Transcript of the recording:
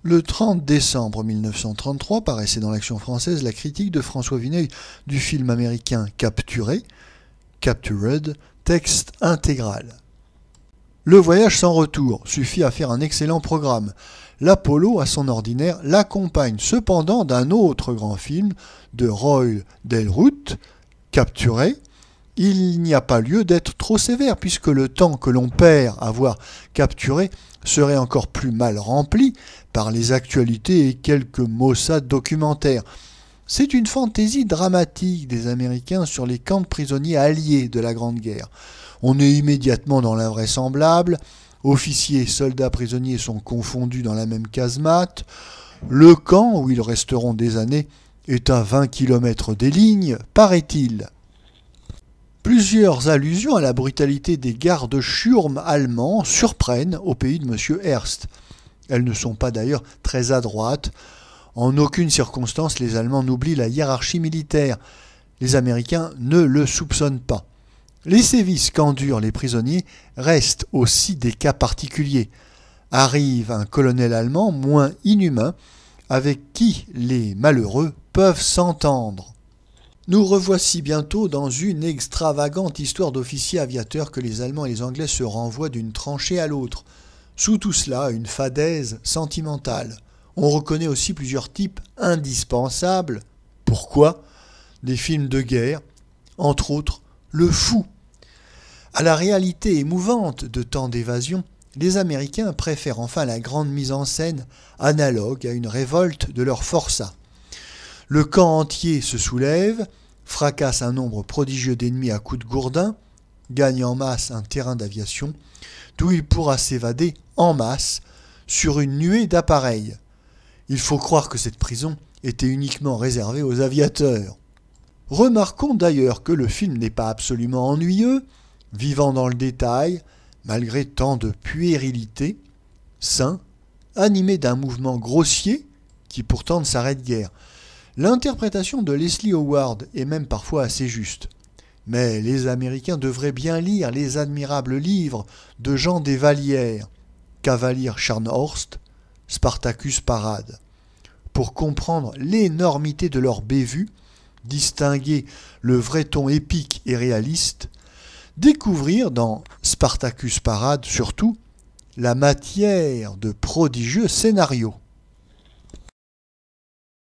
Le 30 décembre 1933 paraissait dans l'Action française la critique de François Vineuil du film américain Capturé, Captured, texte intégral. Le voyage sans retour suffit à faire un excellent programme. L'Apollo, à son ordinaire, l'accompagne cependant d'un autre grand film de Roy Delruth, Capturé. Il n'y a pas lieu d'être trop sévère puisque le temps que l'on perd à voir Capturé serait encore plus mal rempli par les actualités et quelques maussades documentaires. C'est une fantaisie dramatique des Américains sur les camps de prisonniers alliés de la Grande Guerre. On est immédiatement dans l'invraisemblable. Officiers, soldats, prisonniers sont confondus dans la même casemate. Le camp, où ils resteront des années, est à 20 km des lignes, paraît-il. Plusieurs allusions à la brutalité des gardes-chiourmes allemands surprennent au pays de M. Hearst. Elles ne sont pas d'ailleurs très adroites. En aucune circonstance les Allemands n'oublient la hiérarchie militaire. Les Américains ne le soupçonnent pas. Les sévices qu'endurent les prisonniers restent aussi des cas particuliers. Arrive un colonel allemand moins inhumain avec qui les malheureux peuvent s'entendre. Nous revoici bientôt dans une extravagante histoire d'officiers aviateurs que les Allemands et les Anglais se renvoient d'une tranchée à l'autre. Sous tout cela, une fadaise sentimentale. On reconnaît aussi plusieurs types indispensables. Pourquoi ? Des films de guerre, entre autres Le Fou. À la réalité émouvante de tant d'évasions, les Américains préfèrent enfin la grande mise en scène analogue à une révolte de leur forçat. Le camp entier se soulève, fracasse un nombre prodigieux d'ennemis à coups de gourdin, gagne en masse un terrain d'aviation, d'où il pourra s'évader en masse sur une nuée d'appareils. Il faut croire que cette prison était uniquement réservée aux aviateurs. Remarquons d'ailleurs que le film n'est pas absolument ennuyeux, vivant dans le détail, malgré tant de puérilité, sain, animé d'un mouvement grossier qui pourtant ne s'arrête guère. L'interprétation de Leslie Howard est même parfois assez juste. Mais les Américains devraient bien lire les admirables livres de Jean des Vallières, Cavalier Scharnhorst, Spartacus Parade, pour comprendre l'énormité de leur bévue, distinguer le vrai ton épique et réaliste, découvrir dans Spartacus Parade surtout la matière de prodigieux scénarios.